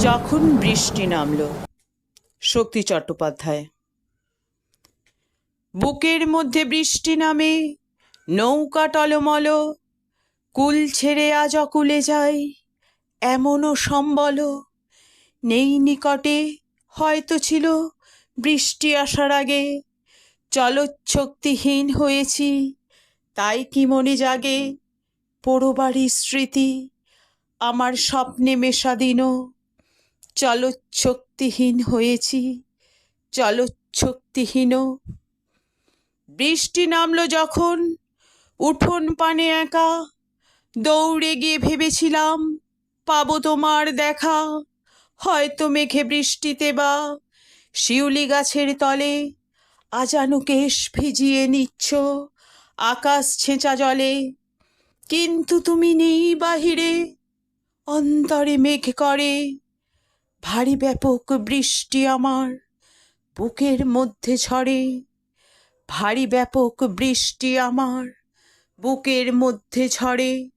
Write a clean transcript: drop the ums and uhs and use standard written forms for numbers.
যখন বৃষ্টি নামল। শক্তি চট্টোপাধ্যায়। বুকের মধ্যে বৃষ্টি নামে, নৌকা টলমল, কুল ছেড়ে আজ অকুলে যাই, এমনও সম্বল নেই নিকটে। হয়তো ছিল বৃষ্টি আসার আগে, চলচ্ছক্তিহীন হয়েছি, তাই কি মনে জাগে পোড়োবাড়ির স্মৃতি আমার স্বপ্নে মেশাদিন। চলচ্ছক্তিহীন হয়েছি, চলচ্ছক্তিহীন। বৃষ্টি নামলো যখন উঠোন পানে একা, দৌড়ে গিয়ে ভেবেছিলাম পাবো তোমার দেখা। হয়তো মেঘে বৃষ্টিতে বা শিউলি গাছের তলে আজানু কেশ ভিজিয়ে নিচ্ছ আকাশ ছেঁচা জলে। কিন্তু তুমি নেই বাহিরে, অন্তরে মেঘ করে ভারী ব্যাপক বৃষ্টি আমার বুকের মধ্যে ঝরে। ভারী ব্যাপক বৃষ্টি আমার বুকের মধ্যে ঝরে।